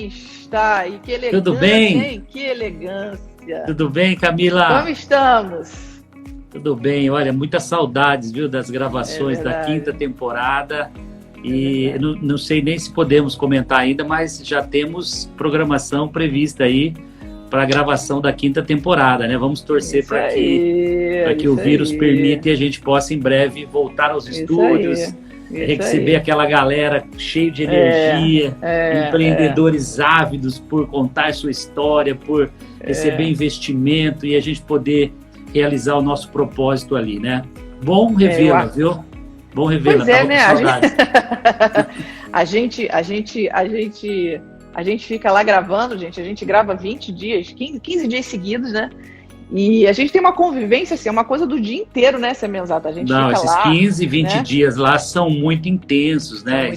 está? E que elegância, Tudo bem? hein? Que elegância. Tudo bem, Camila? Como estamos? Tudo bem. Olha, muitas saudades, viu, das gravações da quinta temporada. E não sei nem se podemos comentar ainda, mas já temos programação prevista aí para a gravação da quinta temporada, né? Vamos torcer para que o vírus permita e a gente possa em breve voltar aos estúdios, receber aquela galera cheia de energia, empreendedores ávidos por contar sua história, por receber investimento e a gente poder realizar o nosso propósito ali, né? Bom revê-la, viu? Bom revê-la, pois tava com saudades. A gente fica lá gravando, gente, a gente grava 20 dias, 15 dias seguidos, né? E a gente tem uma convivência, assim, é uma coisa do dia inteiro, né, Semenzata? A gente Não, fica esses lá, 15, 20 né? dias lá são muito intensos, né?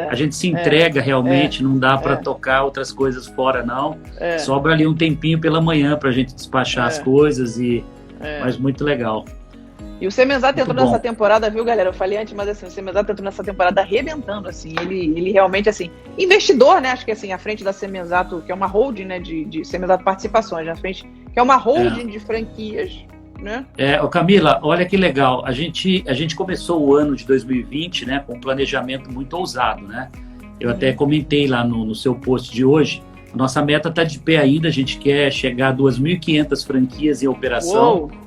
A gente se entrega realmente, não dá para tocar outras coisas fora, não. Sobra ali um tempinho pela manhã para a gente despachar as coisas, mas muito legal. E o Semenzata entrou nessa temporada, viu, galera? Eu falei antes, mas assim, o Semenzata entrou nessa temporada arrebentando, assim, ele realmente, assim, investidor, né? Acho que, assim, à frente da Semenzato, que é uma holding, né, de Semenzato Participações, à frente, que é uma holding de franquias, né? Camila, olha que legal, a gente começou o ano de 2020, né, com um planejamento muito ousado, né? Eu até comentei lá no seu post de hoje, nossa meta está de pé ainda, a gente quer chegar a 2.500 franquias em operação. Uou!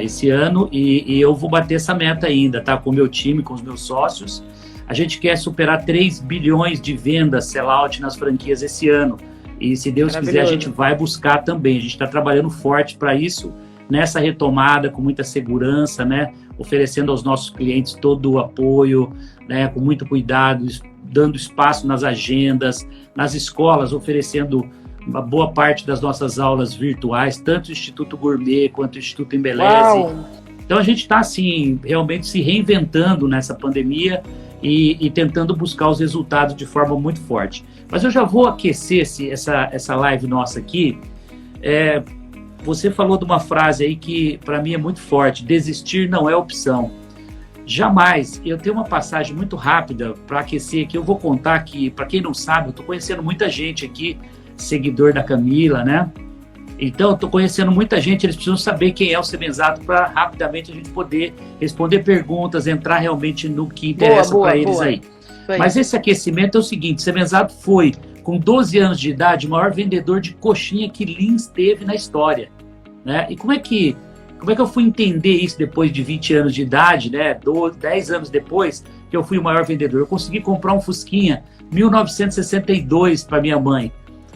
Esse ano, e eu vou bater essa meta ainda, tá? Com o meu time, com os meus sócios. A gente quer superar 3 bilhões de vendas sell-out nas franquias esse ano. E se Deus quiser, a gente vai buscar também. A gente está trabalhando forte para isso, nessa retomada, com muita segurança, né? Oferecendo aos nossos clientes todo o apoio, né? Com muito cuidado, dando espaço nas agendas, nas escolas, oferecendo uma boa parte das nossas aulas virtuais, tanto o Instituto Gourmet quanto o Instituto Embeleze. Uau. Então a gente está assim, realmente se reinventando nessa pandemia e tentando buscar os resultados de forma muito forte. Mas eu já vou aquecer essa live nossa aqui. Você falou de uma frase aí que para mim é muito forte: desistir não é opção. Jamais. Eu tenho uma passagem muito rápida para aquecer aqui. Eu vou contar que, para quem não sabe, eu estou conhecendo muita gente aqui, seguidor da Camila, né? Então, estou conhecendo muita gente, eles precisam saber quem é o Semenzato para rapidamente a gente poder responder perguntas, entrar realmente no que interessa para eles aí. Mas esse aquecimento é o seguinte: Semenzato foi, com 12 anos de idade, o maior vendedor de coxinha que Lins teve na história, né? E como é que eu fui entender isso depois de 20 anos de idade, né? 10 anos depois que eu fui o maior vendedor? Eu consegui comprar um Fusquinha 1962 para minha mãe.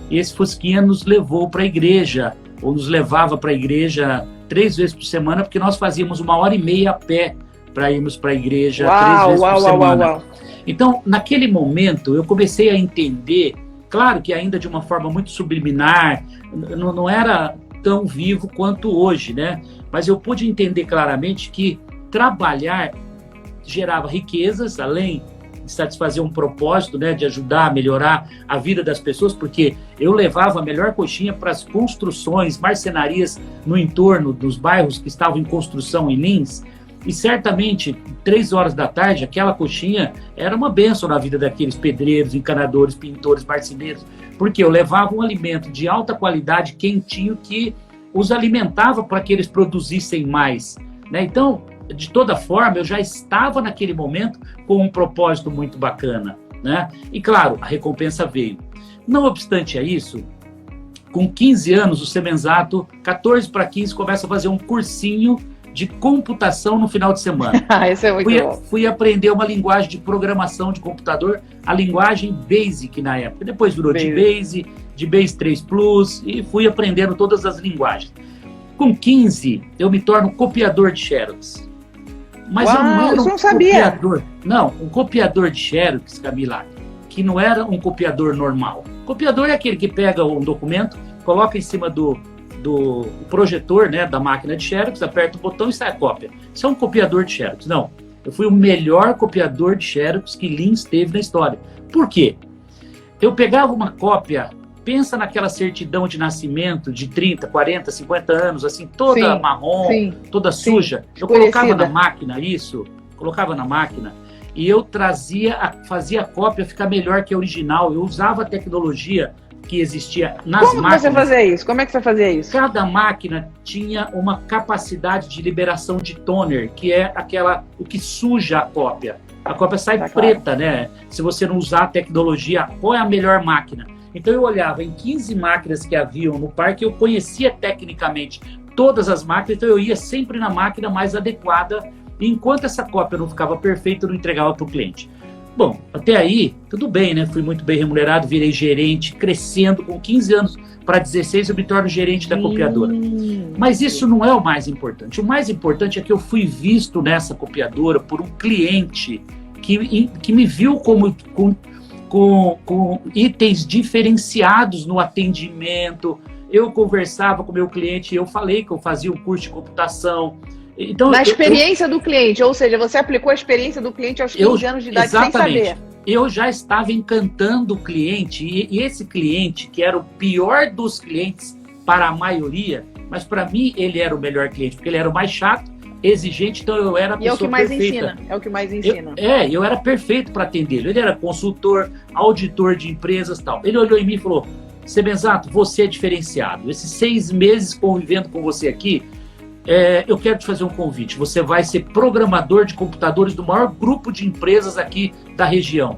E esse Fusquinha nos levou para a igreja, ou nos levava para a igreja 3 vezes por semana, porque nós fazíamos 1h30 a pé para irmos para a igreja 3 vezes por semana. Então, naquele momento, eu comecei a entender, claro que ainda de uma forma muito subliminar, não era tão vivo quanto hoje, né? Mas eu pude entender claramente que trabalhar gerava riquezas, além de satisfazer um propósito, né, de ajudar a melhorar a vida das pessoas, porque eu levava a melhor coxinha para as construções, marcenarias no entorno dos bairros que estavam em construção em Lins, e certamente 3 horas da tarde aquela coxinha era uma bênção na vida daqueles pedreiros, encanadores, pintores, marceneiros, porque eu levava um alimento de alta qualidade, quentinho, que os alimentava para que eles produzissem mais, né? Então, de toda forma, eu já estava naquele momento com um propósito muito bacana, né? E claro, a recompensa veio. Não obstante a isso, com 15 anos, o Semenzato, 14 para 15, começa a fazer um cursinho de computação no final de semana. Isso é muito bom. Fui aprender uma linguagem de programação de computador, a linguagem BASIC na época. Depois virou de Base, de Base 3 Plus, e fui aprendendo todas as linguagens. Com 15, eu me torno copiador de Xerox. Mas eu não era um copiador. Não, um copiador de Xerox, Camila, que não era um copiador normal. Copiador é aquele que pega um documento, coloca em cima do projetor, né, da máquina de Xerox, aperta o botão e sai a cópia. Isso é um copiador de Xerox. Não, eu fui o melhor copiador de Xerox que Lins teve na história. Por quê? Eu pegava uma cópia, pensa naquela certidão de nascimento de 30, 40, 50 anos, assim, toda marrom, toda suja. Eu colocava na máquina colocava na máquina, e eu fazia a cópia ficar melhor que a original. Eu usava a tecnologia que existia nas máquinas. Como você fazia isso? Como é que você fazia isso? Cada máquina tinha uma capacidade de liberação de toner, que é o que suja a cópia. A cópia sai preta, né? Se você não usar a tecnologia, qual é a melhor máquina? Então eu olhava em 15 máquinas que haviam no parque, eu conhecia tecnicamente todas as máquinas, então eu ia sempre na máquina mais adequada, e enquanto essa cópia não ficava perfeita, eu não entregava para o cliente. Bom, até aí, tudo bem, né? Fui muito bem remunerado, virei gerente, crescendo, com 15 anos para 16 eu me torno gerente da copiadora. Mas isso não é o mais importante. O mais importante é que eu fui visto nessa copiadora por um cliente que me viu com itens diferenciados no atendimento. Eu conversava com o meu cliente, eu falei que eu fazia um curso de computação. Então, na experiência do cliente, ou seja, você aplicou a experiência do cliente aos 15 anos de idade sem saber. Eu já estava encantando o cliente, e esse cliente, que era o pior dos clientes para a maioria, mas para mim ele era o melhor cliente, porque ele era o mais chato, exigente, então eu era a pessoa perfeita. É o que mais ensina. Eu era perfeito para atendê-lo. Ele era consultor, auditor de empresas e tal. Ele olhou em mim e falou: Semenzato, você é diferenciado. Esses 6 meses convivendo com você aqui, eu quero te fazer um convite. Você vai ser programador de computadores do maior grupo de empresas aqui da região.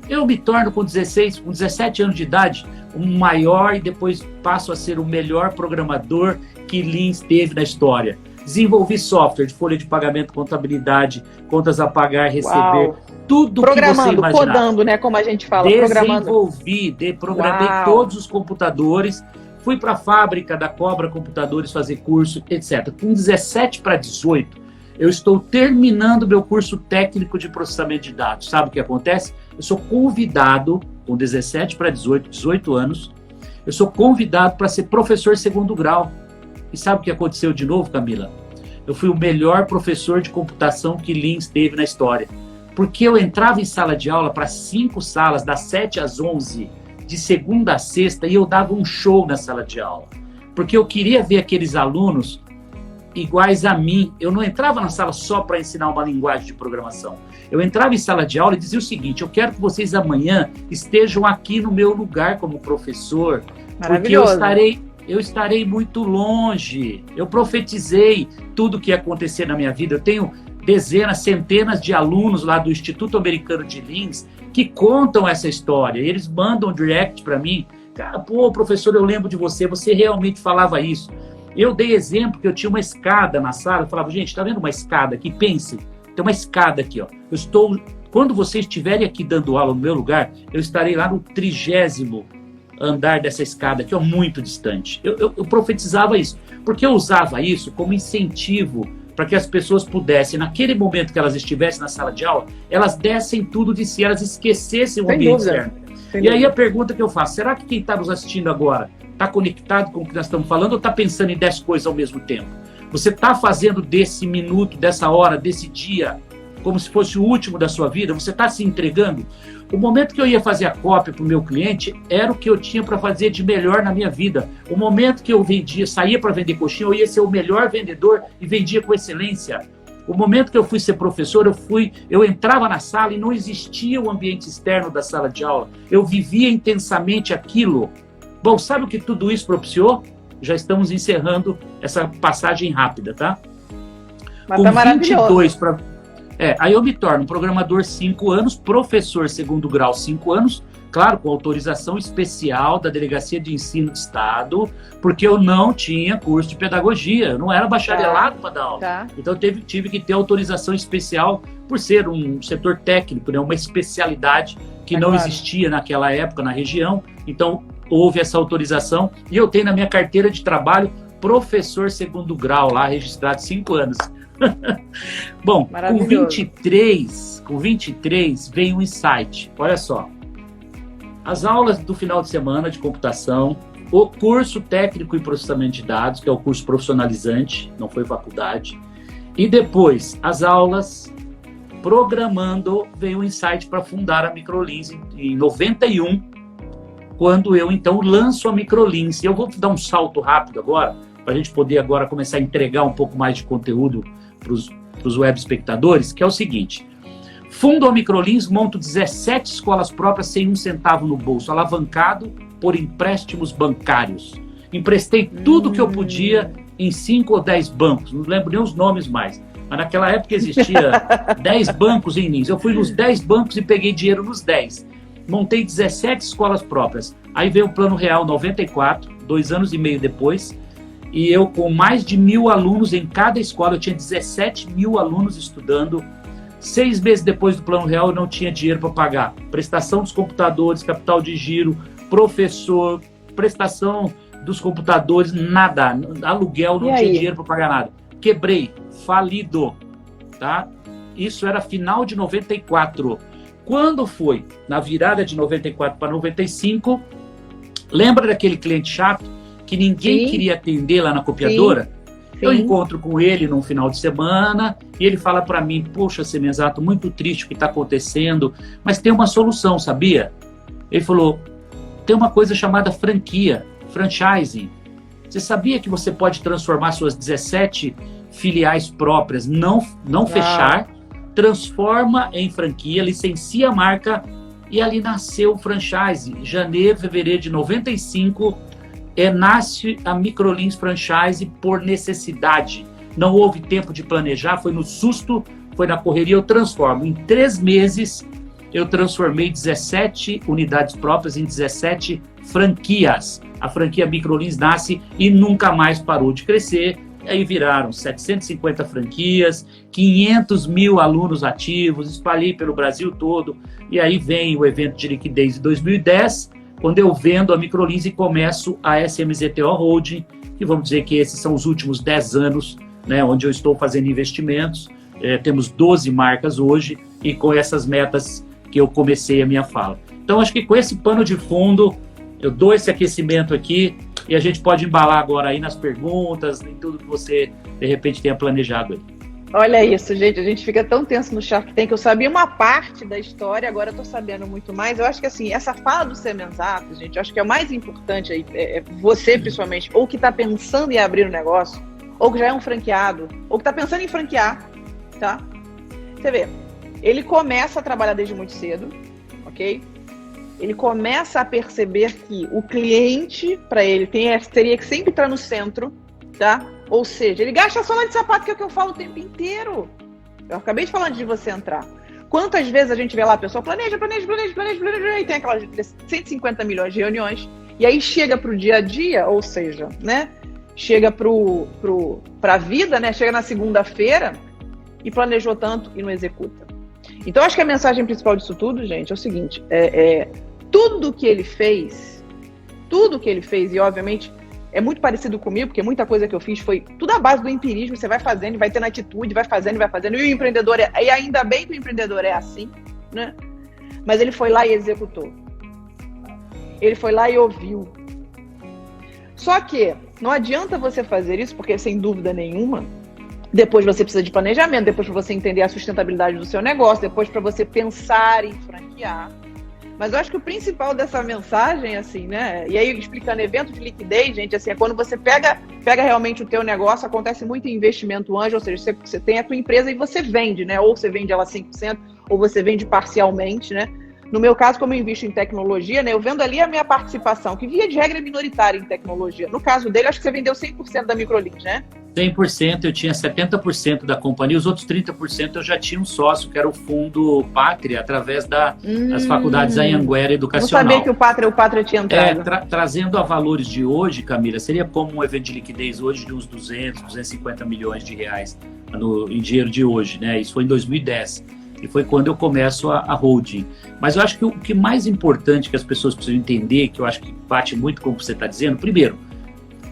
Eu me torno com 17 anos de idade, o maior, e depois passo a ser o melhor programador que Lins teve na história. Desenvolvi software de folha de pagamento, contabilidade, contas a pagar, receber, Uau. Tudo programando, que você imaginar. Codando, né, como a gente fala. Programei todos os computadores. Fui para a fábrica da Cobra Computadores fazer curso, etc. Com 17 para 18, eu estou terminando meu curso técnico de processamento de dados. Sabe o que acontece? Eu sou convidado, com 17 para 18 anos, eu sou convidado para ser professor segundo grau. E sabe o que aconteceu de novo, Camila? Eu fui o melhor professor de computação que Lins teve na história. Porque eu entrava em sala de aula para 5 salas, das 7 às 11, de segunda a sexta, e eu dava um show na sala de aula. Porque eu queria ver aqueles alunos iguais a mim. Eu não entrava na sala só para ensinar uma linguagem de programação. Eu entrava em sala de aula e dizia o seguinte: eu quero que vocês amanhã estejam aqui no meu lugar como professor, porque eu estarei muito longe. Eu profetizei tudo o que ia acontecer na minha vida. Eu tenho dezenas, centenas de alunos lá do Instituto Americano de Lins que contam essa história. Eles mandam direct para mim: cara, pô, professor, eu lembro de você, você realmente falava isso. Eu dei exemplo que eu tinha uma escada na sala, eu falava: gente, tá vendo uma escada aqui? Pense, tem uma escada aqui, ó. Quando vocês estiverem aqui dando aula no meu lugar, eu estarei lá no 30º andar dessa escada, que é muito distante. Eu profetizava isso, porque eu usava isso como incentivo para que as pessoas pudessem, naquele momento que elas estivessem na sala de aula, elas dessem tudo de si, elas esquecessem o ambiente externo. E aí a pergunta que eu faço: será que quem está nos assistindo agora está conectado com o que nós estamos falando ou está pensando em 10 coisas ao mesmo tempo? Você está fazendo desse minuto, dessa hora, desse dia, como se fosse o último da sua vida? Você está se entregando? O momento que eu ia fazer a cópia para o meu cliente era o que eu tinha para fazer de melhor na minha vida. O momento que eu saía para vender coxinha, eu ia ser o melhor vendedor e vendia com excelência. O momento que eu fui ser professor, eu entrava na sala e não existia o ambiente externo da sala de aula. Eu vivia intensamente aquilo. Bom, sabe o que tudo isso propiciou? Já estamos encerrando essa passagem rápida, tá? Mas tá maravilhoso. Aí eu me torno programador 5 anos, professor segundo grau 5 anos, claro, com autorização especial da Delegacia de Ensino do Estado, porque eu não tinha curso de pedagogia, eu não era bacharelado para dar aula. Tá. Então eu tive que ter autorização especial por ser um setor técnico, né, uma especialidade que não existia naquela época na região. Então houve essa autorização e eu tenho na minha carteira de trabalho professor segundo grau lá, registrado 5 anos. Bom, com 23 veio um insight. Olha só, as aulas do final de semana de computação, o curso técnico em processamento de dados, que é o curso profissionalizante, não foi faculdade, e depois as aulas programando, veio um insight para fundar a Microlins em 91, quando eu então lanço a Microlins. Eu vou dar um salto rápido agora, para a gente poder agora começar a entregar um pouco mais de conteúdo para os web espectadores, que é o seguinte: Fundo a Microlins, monto 17 escolas próprias sem um centavo no bolso, alavancado por empréstimos bancários. Emprestei tudo que eu podia em 5 ou 10 bancos, não lembro nem os nomes mais, mas naquela época existia 10 bancos em Lins. Eu fui nos 10 bancos e peguei dinheiro nos 10. Montei 17 escolas próprias. Aí veio o Plano Real 94, 2 anos e meio depois, e eu com mais de 1.000 alunos em cada escola, eu tinha 17 mil alunos estudando. 6 meses depois do Plano Real, eu não tinha dinheiro para pagar prestação dos computadores, capital de giro, professor, prestação dos computadores, nada, aluguel, não tinha dinheiro para pagar nada. Quebrei, falido, tá? Isso era final de 94. Quando foi na virada de 94 para 95, lembra daquele cliente chato que ninguém queria atender lá na copiadora? Sim. Eu encontro com ele num final de semana e ele fala para mim, poxa, Semenzato, muito triste o que está acontecendo, mas tem uma solução, sabia? Ele falou, tem uma coisa chamada franquia, franchising. Você sabia que você pode transformar suas 17 filiais próprias, não fechar, transforma em franquia, licencia a marca e ali nasceu o franchise. Janeiro, fevereiro de 95, nasce a Microlins Franchise por necessidade. Não houve tempo de planejar, foi no susto, foi na correria, eu transformo. Em 3 meses, eu transformei 17 unidades próprias em 17 franquias. A franquia Microlins nasce e nunca mais parou de crescer. Aí viraram 750 franquias, 500 mil alunos ativos, espalhei pelo Brasil todo. E aí vem o evento de liquidez de 2010, quando eu vendo a Microlins e começo a SMZTO Holding, que vamos dizer que esses são os últimos 10 anos, né, onde eu estou fazendo investimentos. Temos 12 marcas hoje e com essas metas que eu comecei a minha fala. Então, acho que com esse pano de fundo, eu dou esse aquecimento aqui e a gente pode embalar agora aí nas perguntas, em tudo que você, de repente, tenha planejado aí. Olha isso, gente, a gente fica tão tenso no Shark Tank, eu sabia uma parte da história, agora eu tô sabendo muito mais. Eu acho que, assim, essa fala do Semenzato, gente, eu acho que é o mais importante aí, você, principalmente, ou que tá pensando em abrir um negócio, ou que já é um franqueado, ou que tá pensando em franquear, tá? Você vê, ele começa a trabalhar desde muito cedo, ok? Ele começa a perceber que o cliente, para ele, teria que sempre estar no centro, tá? Ou seja, ele gasta a sola de sapato, que é o que eu falo o tempo inteiro. Eu acabei de falar antes de você entrar. Quantas vezes a gente vê lá a pessoa planeja, e tem aquelas 150 milhões de reuniões, e aí chega para o dia a dia, ou seja, né? Chega para a vida, né? Chega na segunda-feira e planejou tanto e não executa. Então, acho que a mensagem principal disso tudo, gente, é o seguinte, tudo que ele fez, e obviamente é muito parecido comigo, porque muita coisa que eu fiz foi tudo à base do empirismo, você vai fazendo, vai tendo atitude, vai fazendo, e o empreendedor, e ainda bem que o empreendedor é assim, né? Mas ele foi lá e executou. Ele foi lá e ouviu. Só que não adianta você fazer isso, porque sem dúvida nenhuma, depois você precisa de planejamento, depois para você entender a sustentabilidade do seu negócio, depois para você pensar em franquear. Mas eu acho que o principal dessa mensagem, assim, né? E aí, explicando evento de liquidez, gente, assim, é quando você pega realmente o teu negócio, acontece muito em investimento anjo, ou seja, você tem a tua empresa e você vende, né? Ou você vende ela 5%, ou você vende parcialmente, né? No meu caso, como eu invisto em tecnologia, né? Eu vendo ali a minha participação, que via de regra é minoritária em tecnologia. No caso dele, acho que você vendeu 100% da Microlins, né? 100%, eu tinha 70% da companhia, os outros 30% eu já tinha um sócio, que era o Fundo Pátria, através das faculdades Anhanguera Educacional. Não sabia que o Pátria tinha entrado. Trazendo a valores de hoje, Camila, seria como um evento de liquidez hoje de uns 200, 250 milhões de reais em dinheiro de hoje, né? Isso foi em 2010. E foi quando eu começo a holding. Mas eu acho que o que mais importante que as pessoas precisam entender, que eu acho que bate muito com o que você está dizendo, primeiro,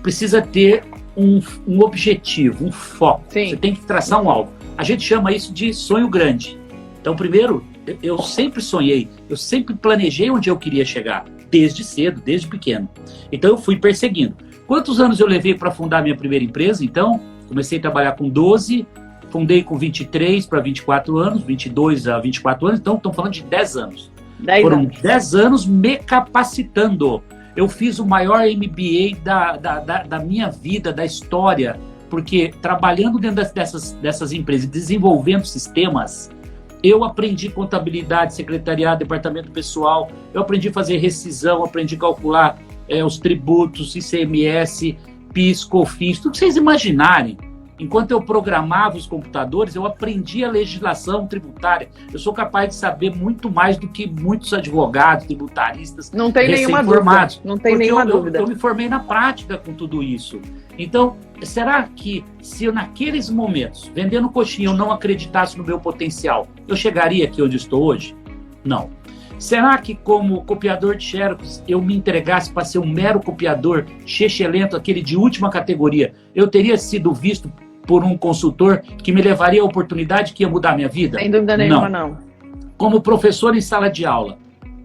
precisa ter um objetivo, um foco. Sim. Você tem que traçar um alvo. A gente chama isso de sonho grande. Então, primeiro, eu sempre sonhei, eu sempre planejei onde eu queria chegar, desde cedo, desde pequeno. Então, eu fui perseguindo. Quantos anos eu levei para fundar minha primeira empresa? Então, comecei a trabalhar com 12, fundei com 23 para 24 anos, 22 a 24 anos, então estamos falando de 10 anos. Foram 10 anos me capacitando. Eu fiz o maior MBA da minha vida, da história, porque trabalhando dentro dessas empresas, desenvolvendo sistemas, Eu aprendi contabilidade, secretariado, departamento pessoal, eu aprendi a fazer rescisão, aprendi a calcular os tributos, ICMS, PIS, COFINS, tudo que vocês imaginarem. Enquanto eu programava os computadores, eu aprendi a legislação tributária. Eu sou capaz de saber muito mais do que muitos advogados, tributaristas, não tem nenhuma dúvida. Não tem nenhuma dúvida. Eu me formei na prática com tudo isso. Então, será que se eu naqueles momentos, vendendo coxinha, eu não acreditasse no meu potencial, eu chegaria aqui onde estou hoje? Não. Será que como copiador de xerox eu me entregasse para ser um mero copiador chechelento, aquele de última categoria, eu teria sido visto por um consultor que me levaria a oportunidade que ia mudar a minha vida? Sem dúvida nenhuma, não. Como professor em sala de aula,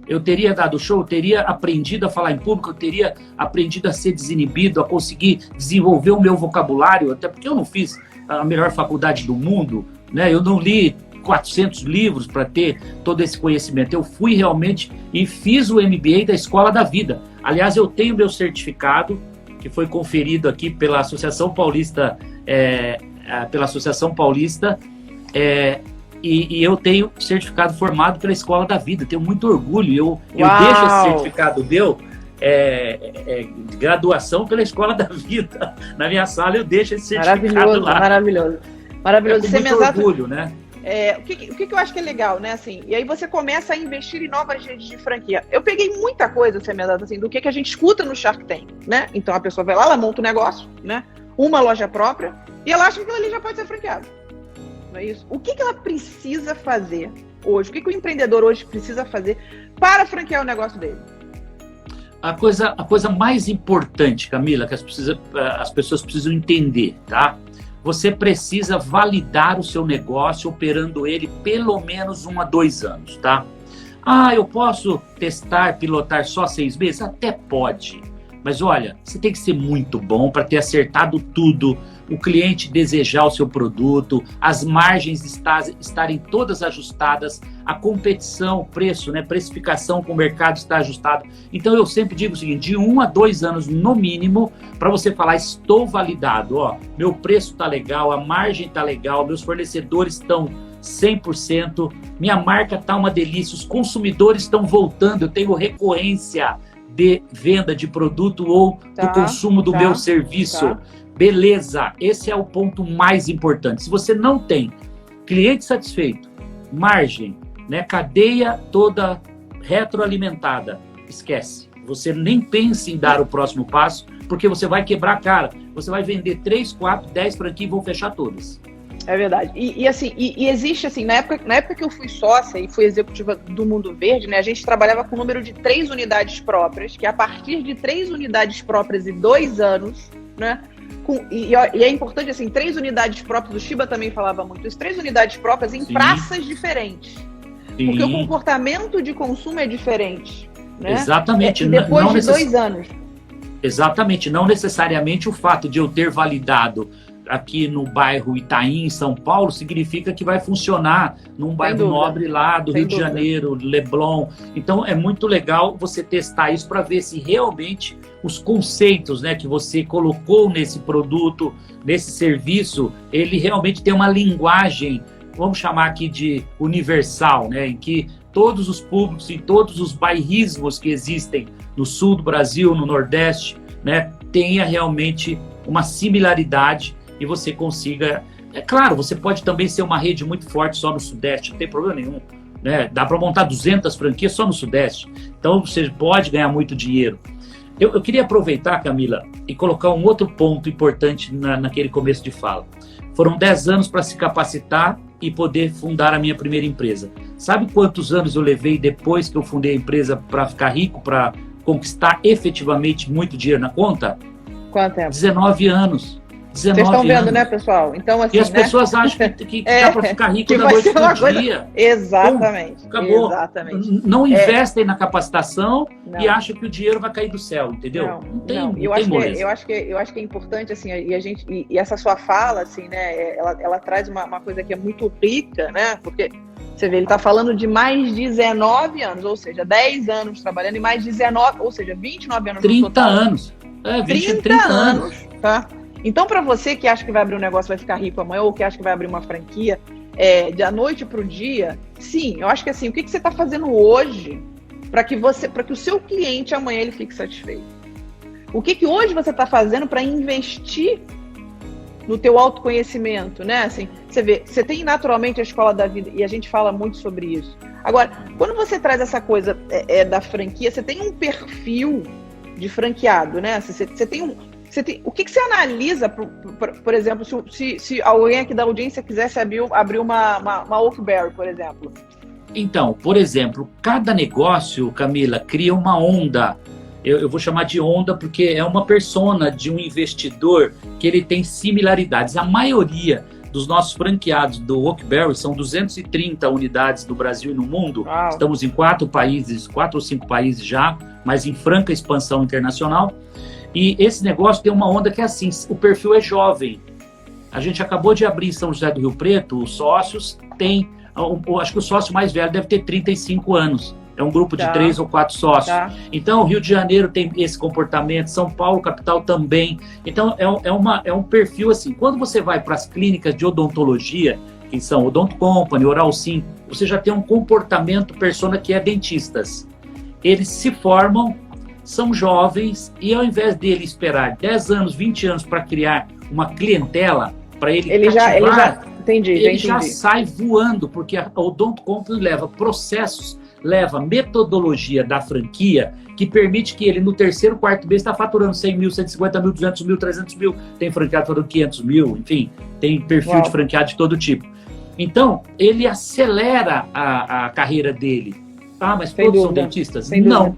eu teria dado show, eu teria aprendido a falar em público, eu teria aprendido a ser desinibido, a conseguir desenvolver o meu vocabulário, até porque eu não fiz a melhor faculdade do mundo, né? Eu não li 400 livros para ter todo esse conhecimento. Eu fui realmente e fiz o MBA da Escola da Vida. Aliás, eu tenho meu certificado, que foi conferido aqui pela Associação Paulista, e eu tenho certificado formado pela Escola da Vida. Tenho muito orgulho. Eu deixo esse certificado meu de graduação pela Escola da Vida. Na minha sala eu deixo esse certificado lá. Maravilhoso. Com muito orgulho, né? O que eu acho que é legal, né? Assim, e aí você começa a investir em novas redes de franquia. Eu peguei muita coisa, assim, do que a gente escuta no Shark Tank, né? Então a pessoa vai lá, ela monta um negócio, né? Uma loja própria, e ela acha que aquilo ali já pode ser franqueado. Não é isso? O que ela precisa fazer hoje? O que o empreendedor hoje precisa fazer para franquear o negócio dele? A coisa mais importante, Camila, que as pessoas precisam entender, tá? Você precisa validar o seu negócio operando ele pelo menos 1 a 2 anos, tá? Eu posso testar, pilotar só 6 meses? Até pode. Mas olha, você tem que ser muito bom para ter acertado tudo, o cliente desejar o seu produto, as margens estarem todas ajustadas, a competição, o preço, né, precificação com o mercado está ajustado. Então eu sempre digo o seguinte, de 1 a 2 anos no mínimo, para você falar, estou validado, meu preço está legal, a margem está legal, meus fornecedores estão 100%, minha marca está uma delícia, os consumidores estão voltando, eu tenho recorrência de venda de produto ou do consumo do meu serviço. Beleza, esse é o ponto mais importante. Se você não tem cliente satisfeito, margem, né, cadeia toda retroalimentada, esquece. Você nem pense em dar o próximo passo, porque você vai quebrar a cara. Você vai vender 3, 4, 10 franquias e vão fechar todas. É verdade. E existe, assim, na época que eu fui sócia e fui executiva do Mundo Verde, né, a gente trabalhava com o número de 3 unidades próprias, que a partir de 3 unidades próprias e 2 anos, né, e é importante, assim, 3 unidades próprias, o Shiba também falava muito isso, 3 unidades próprias em praças diferentes. Sim. Porque o comportamento de consumo é diferente. Né? Exatamente. Depois de 2 anos. Exatamente. Não necessariamente o fato de eu ter validado aqui no bairro Itaim, em São Paulo, significa que vai funcionar num bairro nobre lá do Rio de Janeiro, Leblon. Então, é muito legal você testar isso para ver se realmente os conceitos, né, que você colocou nesse produto, nesse serviço, ele realmente tem uma linguagem, vamos chamar aqui de universal, né, em que todos os públicos e todos os bairrismos que existem no sul do Brasil, no Nordeste, né, tenha realmente uma similaridade e você consiga... É claro, você pode também ser uma rede muito forte só no Sudeste, não tem problema nenhum. Né? Dá para montar 200 franquias só no Sudeste. Então, você pode ganhar muito dinheiro. Eu queria aproveitar, Camila, e colocar um outro ponto importante naquele começo de fala. Foram 10 anos para se capacitar e poder fundar a minha primeira empresa. Sabe quantos anos eu levei depois que eu fundei a empresa para ficar rico, para conquistar efetivamente muito dinheiro na conta? Quanto tempo? 19 anos. Vocês estão vendo, né, pessoal? Então, assim, e as pessoas acham que dá para ficar rico da noite pro dia. Exatamente. Então, acabou. Exatamente. Não investem na capacitação e acham que o dinheiro vai cair do céu, entendeu? Não tem. Eu acho que é importante, assim, e essa sua fala, assim, né, ela traz uma coisa que é muito rica, né, porque você vê, ele está falando de mais 19 anos, ou seja, 10 anos trabalhando e mais 19, ou seja, 29 anos. 30 anos. 30 anos. Tá? Então, para você que acha que vai abrir um negócio e vai ficar rico amanhã, ou que acha que vai abrir uma franquia, da noite para o dia, sim, eu acho que assim, o que você está fazendo hoje para que o seu cliente amanhã ele fique satisfeito? O que hoje você está fazendo para investir no teu autoconhecimento, né? Assim, você vê, você tem naturalmente a escola da vida e a gente fala muito sobre isso. Agora, quando você traz essa coisa da franquia, você tem um perfil de franqueado, né? Você tem o que você analisa, por exemplo, se alguém aqui da audiência quisesse abrir uma Oakberry, por exemplo? Então, por exemplo, cada negócio, Camila, cria uma onda. Eu vou chamar de onda porque é uma persona de um investidor que ele tem similaridades. A maioria dos nossos franqueados do Oakberry são 230 unidades no Brasil e no mundo. Uau. Estamos em 4 ou 5 países já, mas em franca expansão internacional. E esse negócio tem uma onda que é assim, o perfil é jovem. A gente acabou de abrir em São José do Rio Preto, os sócios têm, acho que o sócio mais velho deve ter 35 anos. É um grupo de 3 ou 4 sócios. Tá. Então, o Rio de Janeiro tem esse comportamento, São Paulo, capital também. Então, é um perfil assim. Quando você vai para as clínicas de odontologia, que são Odonto Company, Oral Sim, você já tem um comportamento persona que é dentistas. Eles se formam, são jovens, e ao invés dele esperar 10 anos, 20 anos para criar uma clientela, para ele cativar, ele já sai voando, porque a Odonto Company leva processos, leva metodologia da franquia que permite que ele no terceiro, quarto mês está faturando 100 mil, 150 mil, 200 mil, 300 mil, tem franqueado faturando 500 mil, enfim, tem perfil de franqueado de todo tipo. Então, ele acelera a carreira dele. Ah, mas todos são dentistas? Não.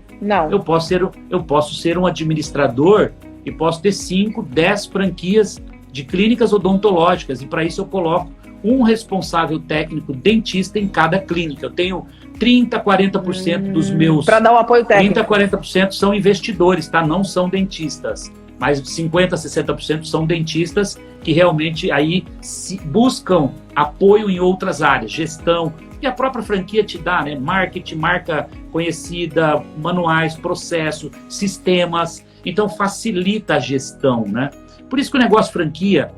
Eu posso ser um administrador e posso ter 5, 10 franquias de clínicas odontológicas, e para isso eu coloco um responsável técnico dentista em cada clínica. Eu tenho 30%, 40% dos meus... Para dar um apoio técnico. 30%, 40% são investidores, tá? Não são dentistas. Mas 50%, 60% são dentistas que realmente aí buscam apoio em outras áreas, gestão, e a própria franquia te dá, né? Marketing, marca conhecida, manuais, processo, sistemas. Então facilita a gestão, né? Por isso que o negócio franquia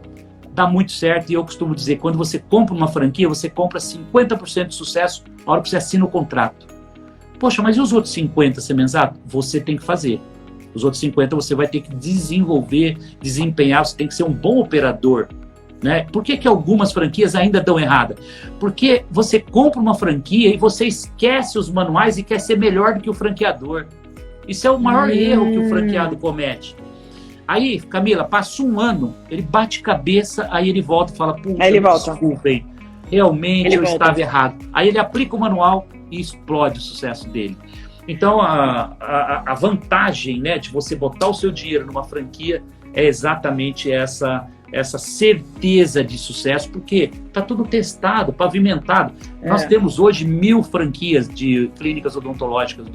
dá muito certo, e eu costumo dizer, quando você compra uma franquia, você compra 50% de sucesso na hora que você assina o contrato. Poxa, mas e os outros 50%, Semenzato? Você tem que fazer. Os outros 50% você vai ter que desenvolver, desempenhar, você tem que ser um bom operador. Né? Por que algumas franquias ainda dão errada? Porque você compra uma franquia e você esquece os manuais e quer ser melhor do que o franqueador. Isso é o maior erro que o franqueado comete. Aí, Camila, passa um ano, ele bate cabeça, aí ele volta e fala, desculpem, realmente eu estava errado. Aí ele aplica o manual e explode o sucesso dele. Então, a vantagem, né, de você botar o seu dinheiro numa franquia é exatamente essa certeza de sucesso, porque está tudo testado, pavimentado. Nós temos hoje 1000 franquias de clínicas odontológicas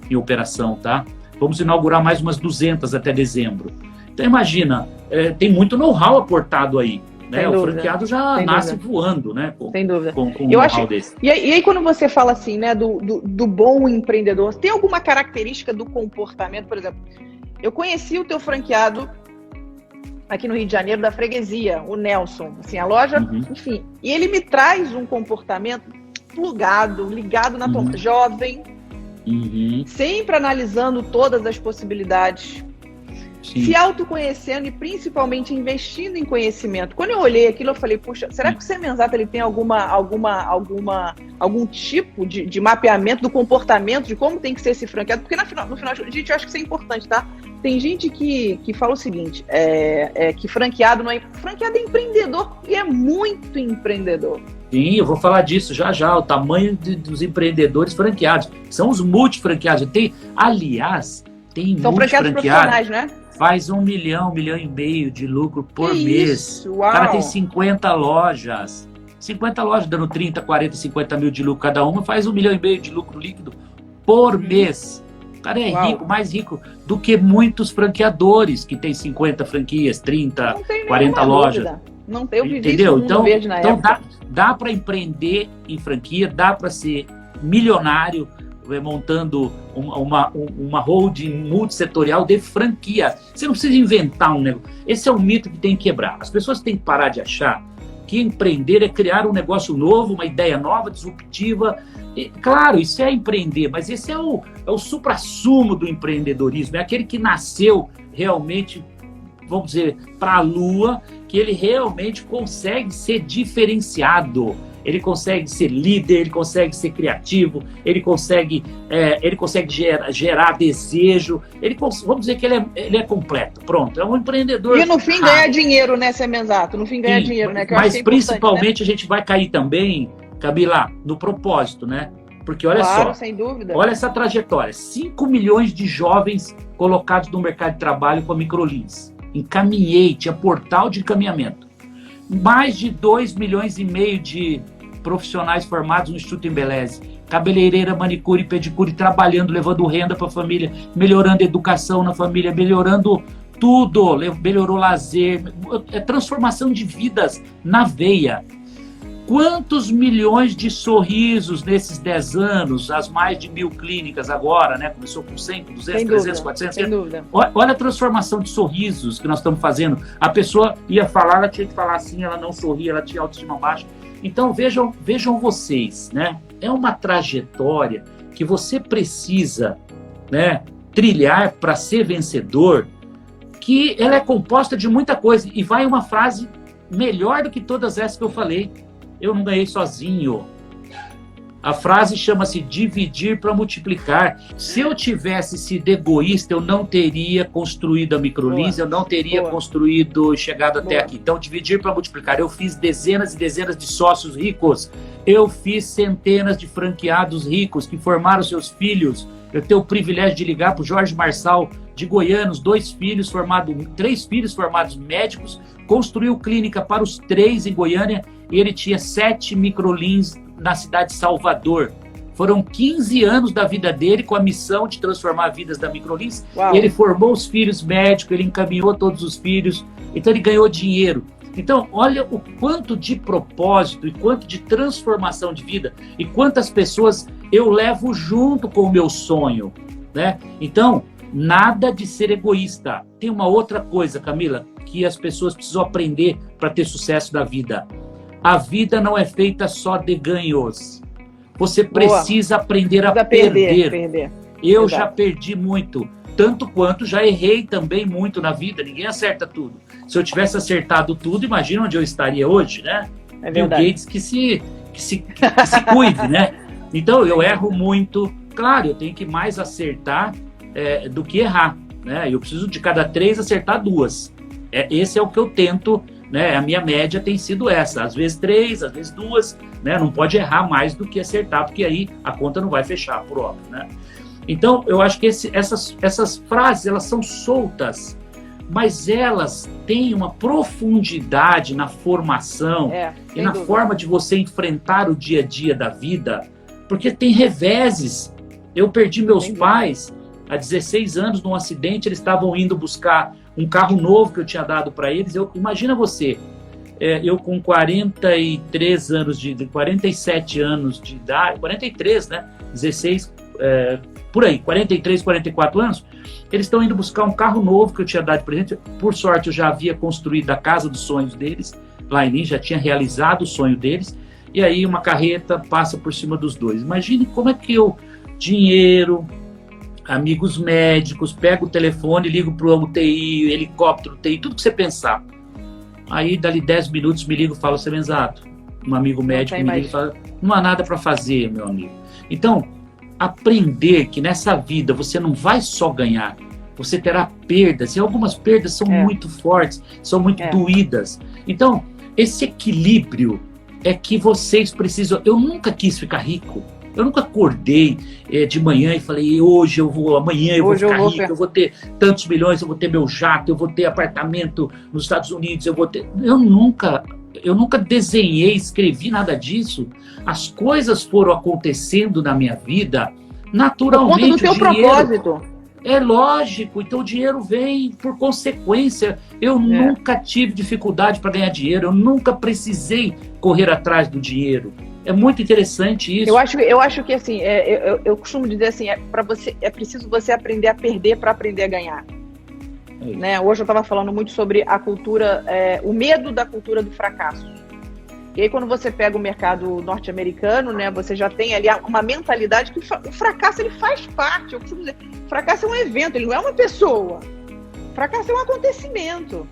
em operação, tá? Vamos inaugurar mais umas 200 até dezembro. Então, imagina, tem muito know-how aportado aí. Né? O franqueado já nasce voando, né? Sem dúvida. Com um know-how desse. E aí, quando você fala assim, né, do bom empreendedor, tem alguma característica do comportamento? Por exemplo, eu conheci o teu franqueado aqui no Rio de Janeiro, da freguesia, o Nelson, assim, a loja, enfim, e ele me traz um comportamento ligado na tomada, jovem, sempre analisando todas as possibilidades, se autoconhecendo e principalmente investindo em conhecimento. Quando eu olhei aquilo, eu falei, puxa, será que o Semenzato ele tem algum tipo de mapeamento do comportamento, de como tem que ser esse franqueado? Porque no final, gente, eu acho que isso é importante, tá? Tem gente que fala o seguinte, que franqueado não é... Franqueado é empreendedor, e é muito empreendedor. Sim, eu vou falar disso já, o tamanho dos empreendedores franqueados. São os multifranqueados. Aliás, tem são franqueados profissionais, né? Faz 1 milhão, 1,5 milhão de lucro por mês. O cara tem 50 lojas. 50 lojas dando 30, 40, 50 mil de lucro cada uma, faz 1,5 milhão de lucro líquido por mês. O cara é rico, mais rico do que muitos franqueadores que tem 50 franquias, 30, 40 lojas. Dúvida. Não tem, eu vivi isso então, verde na época. Dá para empreender em franquia, dá para ser milionário montando uma holding multissetorial de franquia. Você não precisa inventar um negócio. Esse é um mito que tem que quebrar. As pessoas têm que parar de achar que empreender é criar um negócio novo, uma ideia nova, disruptiva. E, claro, isso é empreender, mas esse é o suprassumo do empreendedorismo, é aquele que nasceu realmente, vamos dizer, para a lua, que ele realmente consegue ser diferenciado. Ele consegue ser líder, ele consegue ser criativo, ele consegue gerar desejo, vamos dizer que ele é completo, pronto, é um empreendedor. E no fim ganhar dinheiro, né, Semenzato? No fim ganhar dinheiro, né? Que eu mas acho principalmente, né? A gente vai cair também, Camila, no propósito, né? Porque olha claro, só, sem dúvida. Olha essa trajetória, 5 milhões de jovens colocados no mercado de trabalho com a Microlins. Encaminhei, tinha portal de encaminhamento. Mais de 2,5 milhões de profissionais formados no Instituto Embeleze, cabeleireira, manicure, pedicure, trabalhando, levando renda para a família, melhorando a educação na família, melhorando tudo, melhorou lazer, é transformação de vidas na veia. Quantos milhões de sorrisos nesses 10 anos, as mais de 1.000 clínicas agora, né? Começou com 100, 200, 300, 400. Sem dúvida. Olha a transformação de sorrisos que nós estamos fazendo. A pessoa ia falar, ela tinha que falar assim, ela não sorria, ela tinha autoestima baixa. Então vejam vocês, né? É uma trajetória que você precisa, né, trilhar para ser vencedor, que ela é composta de muita coisa. E vai uma frase melhor do que todas essas que eu falei. Eu não ganhei sozinho. A frase chama-se dividir para multiplicar. Se eu tivesse sido egoísta, eu não teria construído a Microlins, eu não teria construído, chegado até aqui. Então, dividir para multiplicar. Eu fiz dezenas e dezenas de sócios ricos. Eu fiz centenas de franqueados ricos que formaram seus filhos. Eu tenho o privilégio de ligar para o Jorge Marçal, de Goianos, 3 filhos formados médicos, construiu clínica para os 3 em Goiânia e ele tinha 7 Microlins na cidade de Salvador. Foram 15 anos da vida dele com a missão de transformar vidas da Microlins. Ele formou os filhos médicos, ele encaminhou todos os filhos, então ele ganhou dinheiro. Então, olha o quanto de propósito e quanto de transformação de vida e quantas pessoas eu levo junto com o meu sonho, né? Então, nada de ser egoísta. Tem uma outra coisa, Camila, que as pessoas precisam aprender para ter sucesso da vida. A vida não é feita só de ganhos. Você precisa aprender a perder. Eu já perdi muito, tanto quanto já errei também muito na vida. Ninguém acerta tudo. Se eu tivesse acertado tudo, imagina onde eu estaria hoje, né? É Bill Gates que se cuide, né? Então, eu erro muito. Claro, eu tenho que mais acertar do que errar, né? Eu preciso de cada 3 acertar 2. Esse é o que eu tento, né? A minha média tem sido essa. Às vezes 3, às vezes 2, né? Não pode errar mais do que acertar, porque aí a conta não vai fechar, por óbvio, né? Então, eu acho que essas frases, elas são soltas, mas elas têm uma profundidade na formação e na forma de você enfrentar o dia a dia da vida, porque tem reveses. Eu perdi meus pais há 16 anos num acidente, eles estavam indo buscar um carro novo que eu tinha dado para eles. Imagina você, eu com 47 anos de idade, 43, né? 16, por aí, 43, 44 anos, eles estão indo buscar um carro novo que eu tinha dado de presente. Por sorte, eu já havia construído a casa dos sonhos deles, lá em Lins, já tinha realizado o sonho deles, e aí uma carreta passa por cima dos dois. Imagine como é que dinheiro, amigos médicos, pego o telefone, ligo para o UTI, helicóptero, UTI, tudo que você pensar. Aí, dali 10 minutos, me ligo e falo, Semenzato, um amigo médico me liga e fala, não há nada para fazer, meu amigo. Então, aprender que nessa vida você não vai só ganhar, você terá perdas, e algumas perdas são muito fortes, são muito doídas. Então, esse equilíbrio é que vocês precisam. Eu nunca quis ficar rico, eu nunca acordei de manhã e falei, amanhã eu vou ficar rico, eu vou ter tantos milhões, eu vou ter meu jato, eu vou ter apartamento nos Estados Unidos, eu nunca desenhei, escrevi nada disso. As coisas foram acontecendo na minha vida naturalmente. Por conta do teu propósito. É lógico, então o dinheiro vem por consequência. Eu nunca tive dificuldade para ganhar dinheiro, eu nunca precisei correr atrás do dinheiro. É muito interessante isso. Eu acho que assim, eu costumo dizer assim, é preciso você aprender a perder para aprender a ganhar. Né? Hoje eu estava falando muito sobre a cultura, o medo da cultura do fracasso. E aí, quando você pega o mercado norte-americano, né, você já tem ali uma mentalidade que o fracasso ele faz parte. Eu costumo dizer, o fracasso é um evento, ele não é uma pessoa. O fracasso é um acontecimento.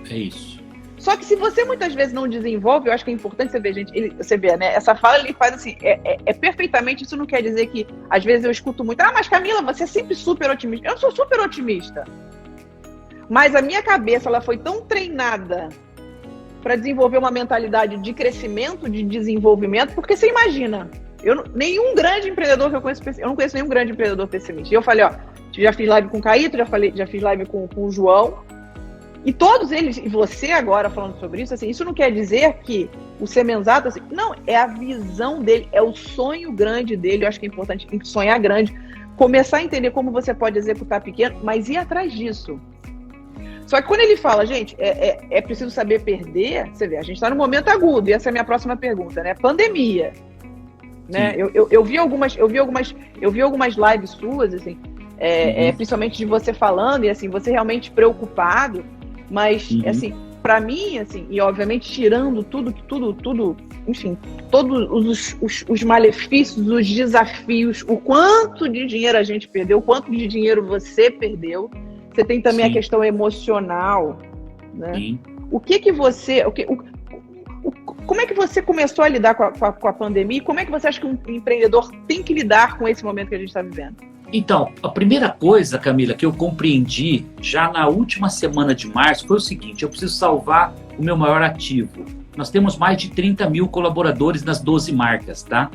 É isso. Só que se você muitas vezes não desenvolve, eu acho que é importante você ver, gente, você vê, né? Essa fala ele faz assim, é perfeitamente, isso não quer dizer que, às vezes eu escuto muito, mas Camila, você é sempre super otimista. Eu sou super otimista. Mas a minha cabeça, ela foi tão treinada para desenvolver uma mentalidade de crescimento, de desenvolvimento, porque você imagina, nenhum grande empreendedor que eu conheço, eu não conheço nenhum grande empreendedor pessimista. E eu falei, já fiz live com o Caíto, já fiz live com o João, e todos eles, e você agora falando sobre isso, assim, isso não quer dizer que o Semenzato, assim, não, é a visão dele, é o sonho grande dele, eu acho que é importante sonhar grande, começar a entender como você pode executar pequeno, mas ir atrás disso. Só que quando ele fala, gente, é preciso saber perder, você vê, a gente está num momento agudo, e essa é a minha próxima pergunta, né? Pandemia. Né? Eu vi algumas lives suas, assim, principalmente de você falando, e assim, você realmente preocupado, mas assim, para mim, assim, e obviamente tirando tudo, enfim, todos os malefícios, os desafios, o quanto de dinheiro a gente perdeu, o quanto de dinheiro você perdeu. Você tem também a questão emocional, né? Sim. O que você... como é que você começou a lidar com a pandemia? E como é que você acha que um empreendedor tem que lidar com esse momento que a gente está vivendo? Então, a primeira coisa, Camila, que eu compreendi já na última semana de março foi o seguinte: eu preciso salvar o meu maior ativo. Nós temos mais de 30 mil colaboradores nas 12 marcas, tá?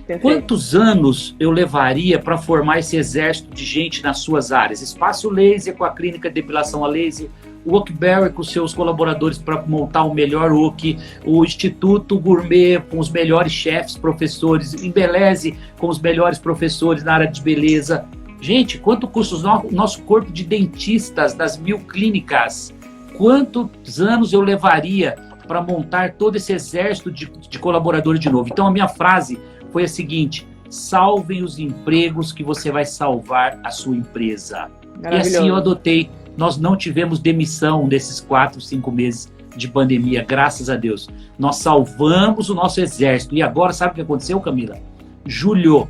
Perfeito. Quantos anos eu levaria para formar esse exército de gente nas suas áreas? Espaço Laser com a clínica de depilação a laser, o Oakberry com seus colaboradores para montar o melhor Oak, o Instituto Gourmet com os melhores chefes, professores, Embeleze com os melhores professores na área de beleza. Gente, quanto custa o nosso corpo de dentistas das 1000 clínicas? Quantos anos eu levaria para montar todo esse exército de colaboradores de novo? Então a minha frase foi a seguinte: salvem os empregos que você vai salvar a sua empresa. E assim eu adotei. Nós não tivemos demissão nesses 4, 5 meses de pandemia, graças a Deus. Nós salvamos o nosso exército. E agora, sabe o que aconteceu, Camila? Julho,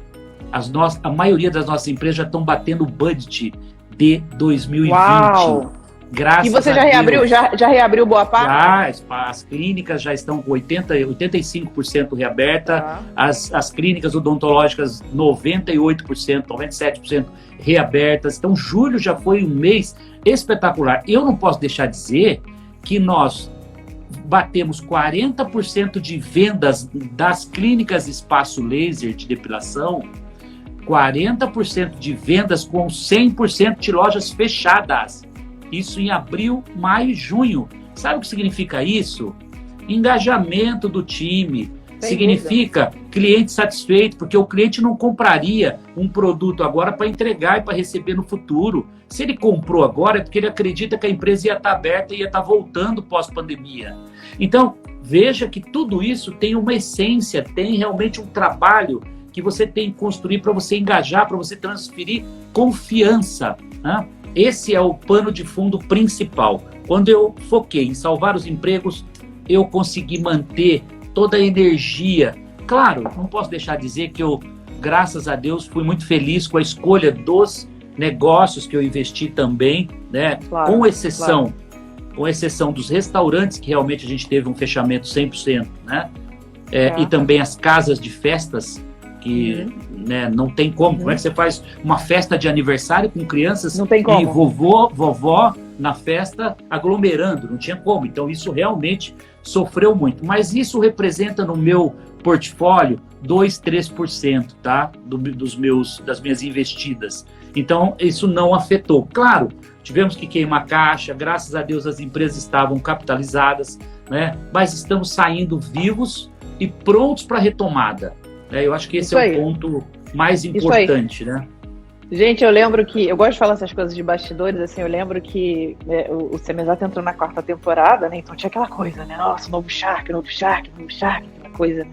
a maioria das nossas empresas já estão batendo o budget de 2020. Uau! Graças e você já reabriu, já reabriu boa parte? As clínicas já estão com 85% reaberta, as clínicas odontológicas 98%, 97% reabertas. Então, julho já foi um mês espetacular. Eu não posso deixar de dizer que nós batemos 40% de vendas das clínicas Espaço Laser de depilação, 40% de vendas com 100% de lojas fechadas. Isso em abril, maio e junho. Sabe o que significa isso? Engajamento do time. Significa cliente satisfeito, porque o cliente não compraria um produto agora para entregar e para receber no futuro. Se ele comprou agora é porque ele acredita que a empresa ia estar aberta e ia estar voltando pós-pandemia. Então, veja que tudo isso tem uma essência, tem realmente um trabalho que você tem que construir para você engajar, para você transferir confiança, né? Esse é o pano de fundo principal. Quando eu foquei em salvar os empregos, eu consegui manter toda a energia. Claro, não posso deixar de dizer que eu, graças a Deus, fui muito feliz com a escolha dos negócios que eu investi também, né? Claro, com exceção dos restaurantes, que realmente a gente teve um fechamento 100%, né? E também as casas de festas, que né, não tem como. Como é que você faz uma festa de aniversário com crianças e vovó na festa aglomerando? Não tinha como. Então isso realmente sofreu muito. Mas isso representa no meu portfólio 2, 3%, tá? Das minhas investidas. Então isso não afetou. Claro, tivemos que queimar caixa, graças a Deus as empresas estavam capitalizadas, né? Mas estamos saindo vivos e prontos para a retomada. Eu acho que esse é o ponto mais importante, né? Gente, eu lembro que... Eu gosto de falar essas coisas de bastidores, assim, eu lembro que o Semenzato entrou na 4ª temporada, né? Então tinha aquela coisa, né? Nossa, novo Shark, aquela coisa, né?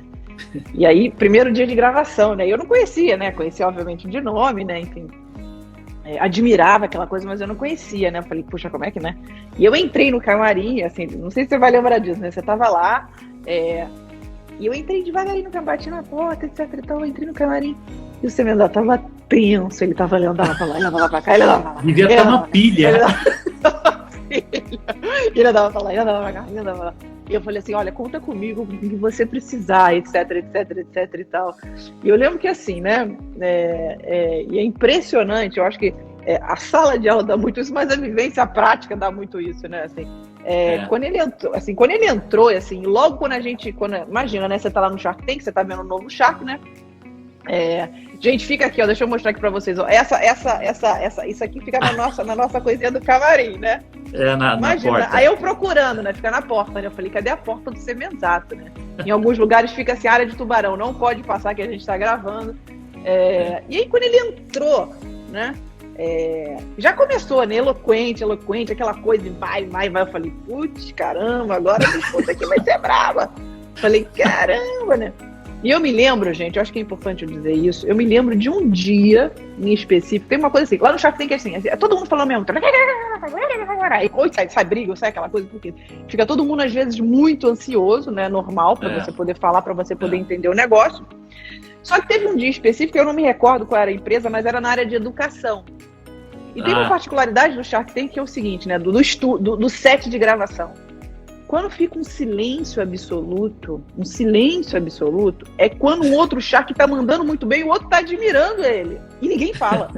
E aí, primeiro dia de gravação, né? Eu não conhecia, né? Conhecia, obviamente, de nome, né? Enfim. admirava aquela coisa, mas eu não conhecia, né? Eu falei, puxa, como é que, né? E eu entrei no camarim, assim, não sei se você vai lembrar disso, né? Você tava lá, e eu entrei devagarinho no camarim, bati na porta, etc e tal, eu entrei no camarim, e o Semenzato tava tenso, ele tava olhando, andava pra lá, ele andava pra cá, ele andava pra lá. Devia estar uma pilha. Ele andava pra lá, ele andava pra cá, ele andava pra lá. E eu falei assim, olha, conta comigo o que você precisar, etc, etc, etc e tal. E eu lembro que assim, né, e é impressionante, eu acho que a sala de aula dá muito isso, mas a vivência, a prática dá muito isso, né, assim. Quando ele entrou, assim, logo imagina, né, você tá lá no Shark Tank, você tá vendo o novo Shark, né, gente, fica aqui, ó, deixa eu mostrar aqui pra vocês, ó, isso aqui fica na nossa coisinha do camarim, né? Na porta. Aí eu procurando, né? Fica na porta, né? Eu falei, cadê a porta do Semenzato, né? Em alguns lugares fica assim, área de tubarão, não pode passar que a gente tá gravando. E aí quando ele entrou, né? Já começou, né? Eloquente, aquela coisa, vai. Eu falei, putz, caramba, agora a disputa aqui vai ser brava. Falei, caramba, né? E eu me lembro, gente, eu acho que é importante eu dizer isso, eu me lembro de um dia em específico, tem uma coisa assim, lá no Shark Tank é assim, todo mundo falando mesmo, e sai briga, sai aquela coisa, porque fica todo mundo às vezes muito ansioso, né, normal, para você poder falar, para você poder entender o negócio. Só que teve um dia específico, eu não me recordo qual era a empresa, mas era na área de educação. E tem uma particularidade do Shark Tank que é o seguinte, né, do set de gravação. Quando fica um silêncio absoluto, é quando um outro Shark tá mandando muito bem e o outro tá admirando ele. E ninguém fala.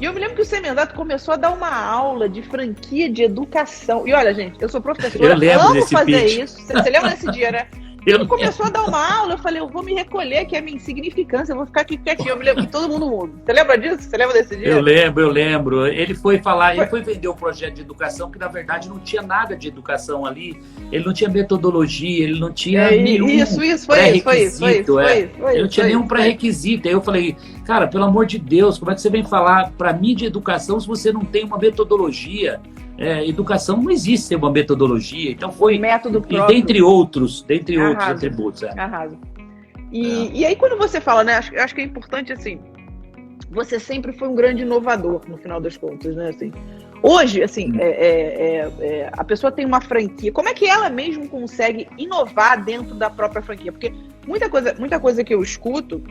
E eu me lembro que o Semenzato começou a dar uma aula de franquia de educação. E olha, gente, eu sou professora, eu amo fazer isso. Você lembra desse dia, né? Ele começou a dar uma aula, eu falei, eu vou me recolher, que é a minha insignificância, eu vou ficar aqui quietinho. Eu me lembro que todo mundo muda. Você lembra disso? Você lembra desse dia? Eu lembro. Ele foi vender um projeto de educação que, na verdade, não tinha nada de educação ali. Ele não tinha metodologia, ele não tinha nenhum pré-requisito. Ele não tinha nenhum pré-requisito. Aí eu falei, cara, pelo amor de Deus, como é que você vem falar para mim de educação se você não tem uma metodologia? Educação não existe sem uma metodologia, então foi método próprio. E dentre outros atributos. Arrasa. E aí quando você fala, né, acho que é importante assim, você sempre foi um grande inovador no final das contas, né, assim. Hoje, assim, a pessoa tem uma franquia, como é que ela mesmo consegue inovar dentro da própria franquia? Porque muita coisa que eu escuto,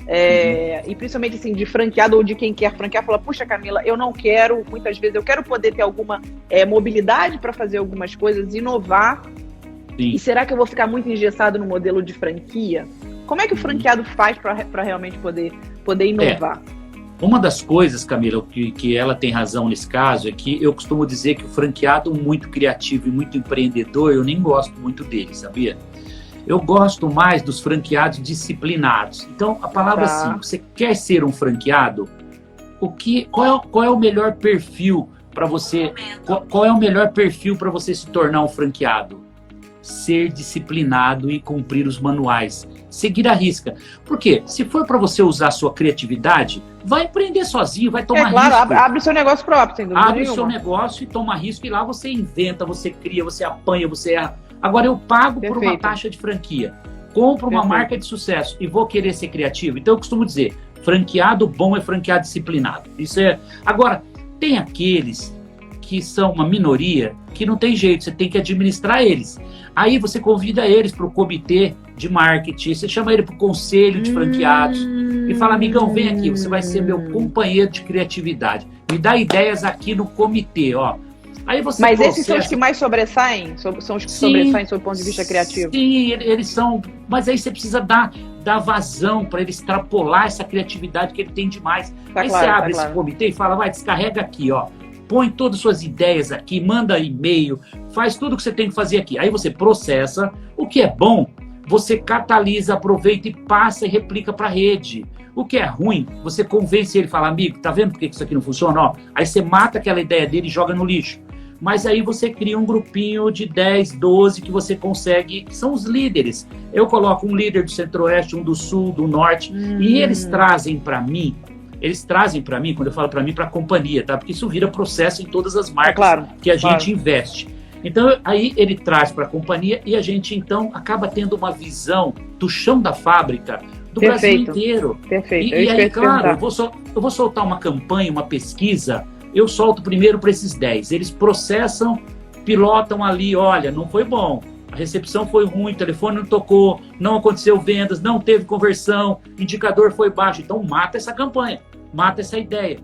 e principalmente assim, de franqueado ou de quem quer franquear, fala, puxa, Camila, eu não quero, muitas vezes eu quero poder ter alguma mobilidade para fazer algumas coisas, inovar. Sim. E será que eu vou ficar muito engessado no modelo de franquia? Como é que o franqueado faz para realmente poder inovar? Uma das coisas, Camila, que ela tem razão nesse caso, é que eu costumo dizer que o franqueado muito criativo e muito empreendedor, eu nem gosto muito dele, sabia? Eu gosto mais dos franqueados disciplinados. Então, a palavra assim, você quer ser um franqueado? Qual é o melhor perfil para você? Qual é o melhor perfil para você se tornar um franqueado? Ser disciplinado e cumprir os manuais. Seguir a risca. Por quê? Se for para você usar a sua criatividade, vai empreender sozinho, vai tomar risco. Abre o seu negócio próprio, sem dúvida nenhuma. Abre o seu negócio e toma risco, e lá você inventa, você cria, você apanha, você erra. Agora eu pago por uma taxa de franquia, compro uma marca de sucesso e vou querer ser criativo. Então eu costumo dizer, franqueado bom é franqueado disciplinado. Isso é. Agora, tem aqueles que são uma minoria que não tem jeito, você tem que administrar eles. Aí você convida eles para o comitê de marketing, você chama ele para o conselho de franqueados e fala, amigão, vem aqui, você vai ser meu companheiro de criatividade. Me dá ideias aqui no comitê, ó. Aí você Mas esses são os que mais sobressaem? São os que sobressaem sob o ponto de vista criativo? Sim, eles são. Mas aí você precisa dar vazão para ele extrapolar essa criatividade que ele tem demais. Aí você abre esse comitê e fala, vai, descarrega aqui, ó. Põe todas as suas ideias aqui, manda e-mail, faz tudo o que você tem que fazer aqui. Aí você processa. O que é bom, você catalisa, aproveita e passa e replica para a rede. O que é ruim, você convence ele e fala, amigo, tá vendo por que isso aqui não funciona? Ó, aí você mata aquela ideia dele e joga no lixo. Mas aí você cria um grupinho de 10, 12 que você consegue, que são os líderes. Eu coloco um líder do Centro-Oeste, um do Sul, do Norte, e eles trazem para mim, quando eu falo para mim, para a companhia, tá? Porque isso vira processo em todas as marcas que a gente investe. Então, aí ele traz para a companhia e a gente, então, acaba tendo uma visão do chão da fábrica do Brasil inteiro. Perfeito. E aí, claro, eu vou soltar uma campanha, uma pesquisa, eu solto primeiro para esses 10. Eles processam, pilotam ali, olha, não foi bom, a recepção foi ruim, o telefone não tocou, não aconteceu vendas, não teve conversão, indicador foi baixo. Então mata essa campanha, mata essa ideia.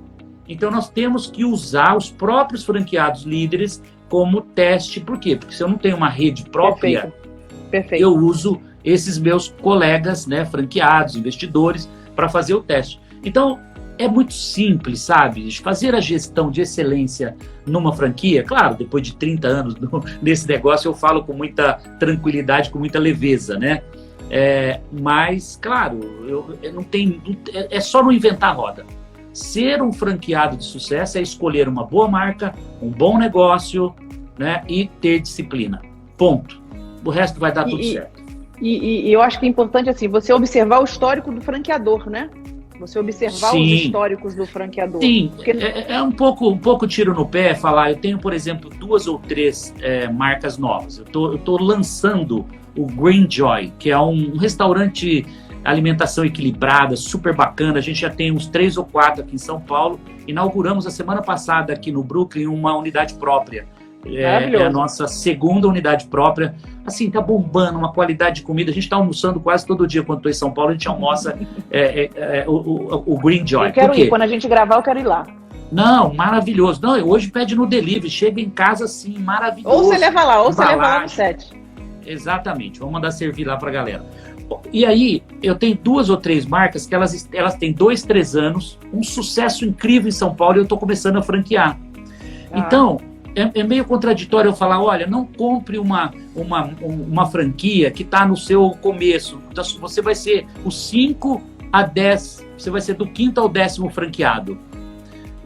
Então nós temos que usar os próprios franqueados líderes como teste. Por quê? Porque se eu não tenho uma rede própria, Perfeito. eu uso esses meus colegas, né, franqueados, investidores, para fazer o teste. Então, é muito simples, sabe? Fazer a gestão de excelência numa franquia, claro, depois de 30 anos nesse negócio, eu falo com muita tranquilidade, com muita leveza, né? Mas, claro, eu não tenho, é só não inventar a roda. Ser um franqueado de sucesso é escolher uma boa marca, um bom negócio, né, e ter disciplina. Ponto. O resto vai dar tudo certo. E eu acho que é importante, assim, você observar o histórico do franqueador, né? Você observar os históricos do franqueador. Sim, porque é um pouco tiro no pé falar. Eu tenho, por exemplo, 2 ou 3 marcas novas. Eu tô lançando o Green Joy, que é um restaurante alimentação equilibrada, super bacana. A gente já tem uns 3 ou 4 aqui em São Paulo. Inauguramos a semana passada aqui no Brooklyn uma unidade própria. É a nossa segunda unidade própria. Assim, tá bombando, uma qualidade de comida. A gente tá almoçando quase todo dia quando tô em São Paulo. A gente almoça o Green Joy. Eu quero ir, quando a gente gravar eu quero ir lá. Não, maravilhoso. Não, hoje pede no delivery, chega em casa assim, maravilhoso. Ou você leva lá, ou você leva lá no set. Exatamente, vamos mandar servir lá pra galera. E aí, eu tenho 2 ou 3 marcas que elas têm 2, 3 anos, um sucesso incrível em São Paulo e eu tô começando a franquear. Então, é meio contraditório eu falar, olha, não compre uma franquia que está no seu começo. Você vai ser o 5 a 10, você vai ser do 5º ao 10º franqueado.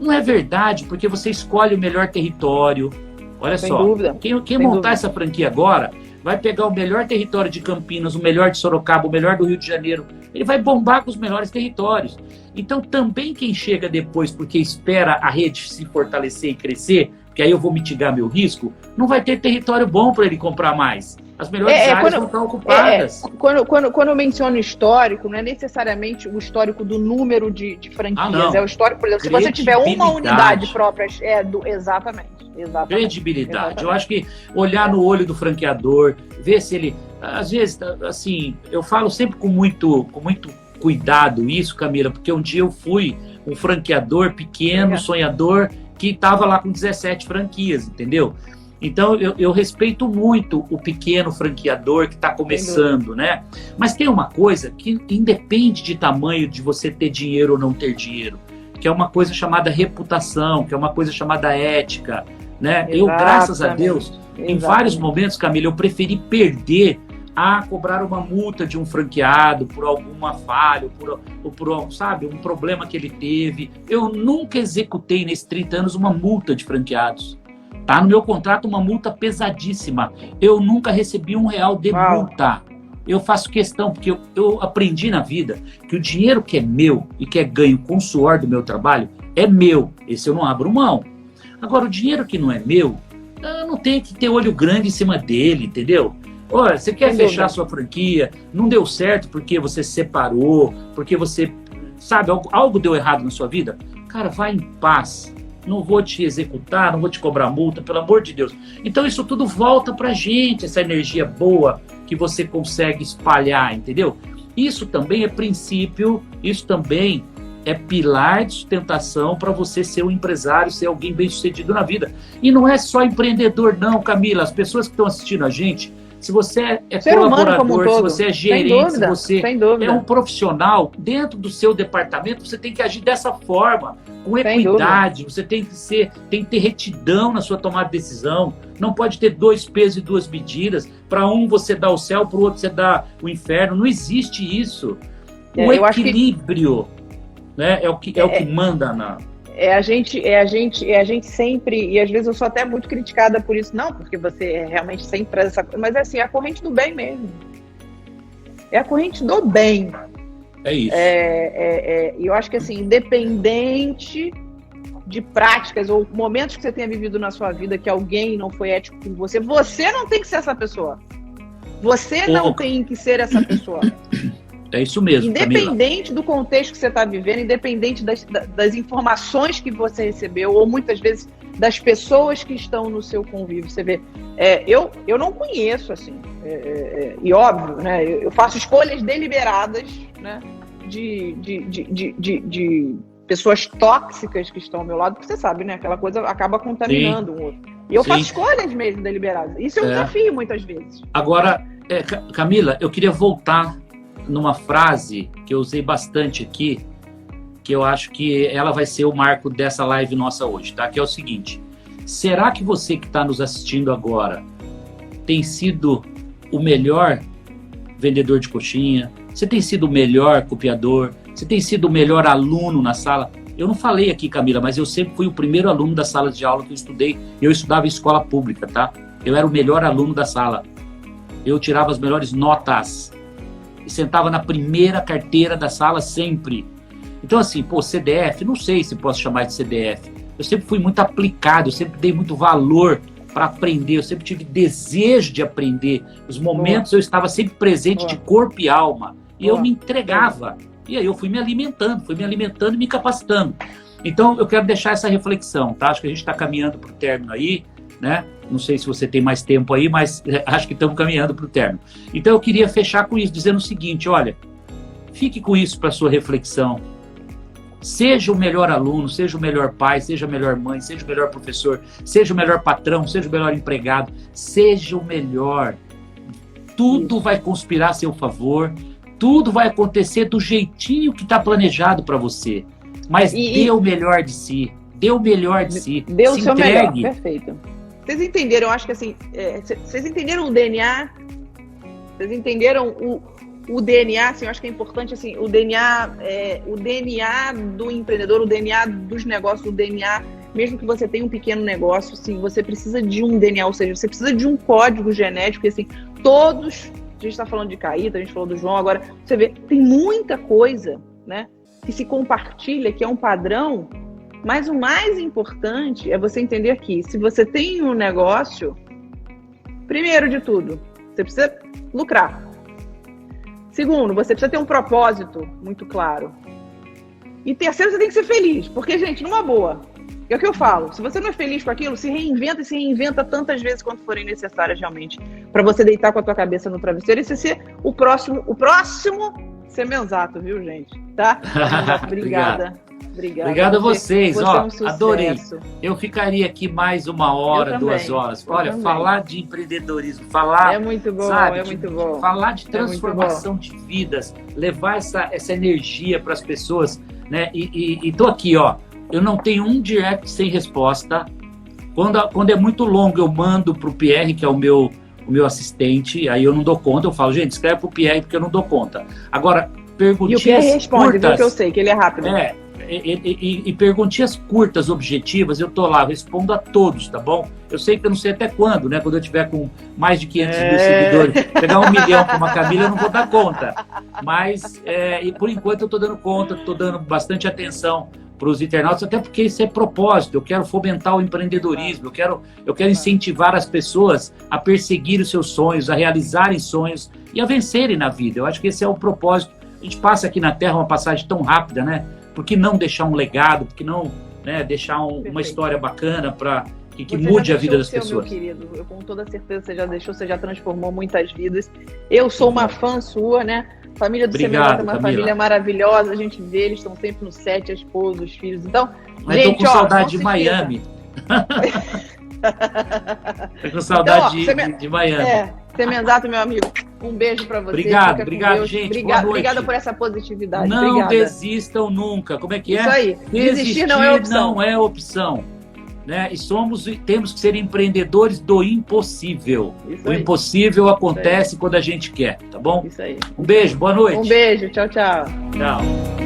Não é verdade, porque você escolhe o melhor território. Olha Sem só, dúvida. Quem montar essa franquia agora vai pegar o melhor território de Campinas, o melhor de Sorocaba, o melhor do Rio de Janeiro. Ele vai bombar com os melhores territórios. Então, também quem chega depois porque espera a rede se fortalecer e crescer, que aí eu vou mitigar meu risco, não vai ter território bom para ele comprar mais. As melhores áreas vão estar ocupadas. Quando eu menciono histórico, não é necessariamente o histórico do número de franquias, é o histórico, por exemplo, se você tiver uma unidade própria, exatamente. Credibilidade. Eu acho que olhar no olho do franqueador, ver se ele... Às vezes, assim, eu falo sempre com muito cuidado isso, Camila, porque um dia eu fui um franqueador pequeno, sonhador, que estava lá com 17 franquias, entendeu? Então, eu respeito muito o pequeno franqueador que está começando, né? Mas tem uma coisa que independe de tamanho, de você ter dinheiro ou não ter dinheiro, que é uma coisa chamada reputação, que é uma coisa chamada ética, né? Eu, graças a Deus, em vários momentos, Camila, eu preferi perder a cobrar uma multa de um franqueado por alguma falha, por sabe, um problema que ele teve. Eu nunca executei nesses 30 anos uma multa de franqueados. Tá no meu contrato uma multa pesadíssima. Eu nunca recebi R$1 de multa. Eu faço questão, porque eu aprendi na vida que o dinheiro que é meu e que é ganho com o suor do meu trabalho é meu. Esse eu não abro mão. Agora, o dinheiro que não é meu, eu não tenho que ter olho grande em cima dele, entendeu? Olha, você quer fechar sua franquia, não deu certo porque você se separou, porque você, sabe, algo deu errado na sua vida? Cara, vai em paz. Não vou te executar, não vou te cobrar multa, pelo amor de Deus. Então isso tudo volta pra gente, essa energia boa que você consegue espalhar, entendeu? Isso também é princípio, isso também é pilar de sustentação para você ser um empresário, ser alguém bem-sucedido na vida. E não é só empreendedor não, Camila. As pessoas que estão assistindo a gente, se você é colaborador, se você é gerente, se você é um profissional, dentro do seu departamento, você tem que agir dessa forma, com equidade, você tem que ter retidão na sua tomada de decisão, não pode ter 2 pesos e 2 medidas, para um você dá o céu, para o outro você dá o inferno, não existe isso. O equilíbrio, né, é o que manda na... A gente sempre, e às vezes eu sou até muito criticada por isso, não, porque você realmente sempre traz essa coisa, mas é assim, é a corrente do bem mesmo. É a corrente do bem. É isso. Eu acho que assim, independente de práticas ou momentos que você tenha vivido na sua vida que alguém não foi ético com você, você não tem que ser essa pessoa. Você não tem que ser essa pessoa. É isso mesmo, independente do contexto que você está vivendo, independente das informações que você recebeu, ou muitas vezes das pessoas que estão no seu convívio. Você vê, eu não conheço, assim, e óbvio, né, eu faço escolhas deliberadas, né, de pessoas tóxicas que estão ao meu lado, porque você sabe, né, aquela coisa acaba contaminando um outro. E eu faço escolhas mesmo deliberadas. Isso é um desafio, muitas vezes. Agora, Camila, eu queria voltar numa frase que eu usei bastante aqui, que eu acho que ela vai ser o marco dessa live nossa hoje, tá? Que é o seguinte: será que você que está nos assistindo agora tem sido o melhor vendedor de coxinha? Você tem sido o melhor copiador? Você tem sido o melhor aluno na sala? Eu não falei aqui, Camila, mas eu sempre fui o primeiro aluno da sala de aula que eu estudei. Eu estudava em escola pública, tá? Eu era o melhor aluno da sala. Eu tirava as melhores notas. E sentava na primeira carteira da sala sempre. Então, assim, CDF, não sei se posso chamar de CDF. Eu sempre fui muito aplicado, eu sempre dei muito valor para aprender, eu sempre tive desejo de aprender. Os momentos eu estava sempre presente de corpo e alma. E eu me entregava. E aí eu fui me alimentando e me capacitando. Então, eu quero deixar essa reflexão, tá? Acho que a gente está caminhando para o término aí, né? Não sei se você tem mais tempo aí, mas acho que estamos caminhando para o término. Então eu queria fechar com isso, dizendo o seguinte: olha, fique com isso para sua reflexão. Seja o melhor aluno, seja o melhor pai, seja a melhor mãe, seja o melhor professor, seja o melhor patrão, seja o melhor empregado, seja o melhor. Tudo vai conspirar a seu favor, tudo vai acontecer do jeitinho que está planejado para você. Mas dê o melhor de si, dê o melhor de si, dê o seu melhor, perfeito. Vocês entenderam, eu acho que assim, vocês entenderam o DNA? Vocês entenderam o DNA, assim, eu acho que é importante, assim, o DNA do empreendedor, o DNA dos negócios, o DNA, mesmo que você tenha um pequeno negócio, assim, você precisa de um DNA, ou seja, você precisa de um código genético, e assim, todos, a gente está falando de Caíta, a gente falou do João, agora, você vê, tem muita coisa, né, que se compartilha, que é um padrão. Mas o mais importante é você entender que, se você tem um negócio, primeiro de tudo, você precisa lucrar. Segundo, você precisa ter um propósito muito claro. E terceiro, você tem que ser feliz. Porque, gente, numa boa, é o que eu falo, se você não é feliz com aquilo, se reinventa e se reinventa tantas vezes quanto forem necessárias realmente, para você deitar com a tua cabeça no travesseiro e você ser o próximo Semenzato, viu, gente? Tá? Obrigada. Obrigado a vocês, adorei. Eu ficaria aqui mais 1 hora, 2 horas. Olha, falar de empreendedorismo, falar... É muito bom, muito bom. Falar de transformação de vidas, levar essa energia para as pessoas, né? E tô aqui, eu não tenho um direct sem resposta. Quando é muito longo, eu mando pro Pierre, que é o meu assistente, aí eu não dou conta, eu falo, gente, escreve pro Pierre porque eu não dou conta. Agora, perguntinhas curtas... E o Pierre responde, curtas, viu, que eu sei, que ele é rápido. E perguntinhas curtas, objetivas, eu tô lá, eu respondo a todos, tá bom? Eu sei que eu não sei até quando, né? Quando eu tiver com mais de 500 mil seguidores, pegar 1 milhão com uma Camila, eu não vou dar conta. Mas, e por enquanto eu tô dando conta, tô dando bastante atenção para os internautas, até porque isso é propósito. Eu quero fomentar o empreendedorismo, eu quero incentivar as pessoas a perseguir os seus sonhos, a realizarem sonhos e a vencerem na vida. Eu acho que esse é o propósito. A gente passa aqui na Terra uma passagem tão rápida, né? Por que não deixar um legado? Por que não, né, deixar uma história bacana para que mude a vida das pessoas? Meu querido, eu com toda certeza você já deixou, você já transformou muitas vidas. Eu sou uma fã sua, né? A família do Semenzato é uma família maravilhosa, a gente vê, eles estão sempre no set, a esposa, os filhos. Então, mas gente, tô com saudade de Miami. Tô com saudade de Miami. Semenzato, meu amigo, um beijo pra você. Obrigado, gente. Obrigada por essa positividade. Não desistam nunca. Como é que é? Isso aí. Desistir não é opção. Não é opção. Né? E temos que ser empreendedores do impossível. O impossível acontece quando a gente quer, tá bom? Isso aí. Um beijo, boa noite. Um beijo, tchau, tchau. Tchau.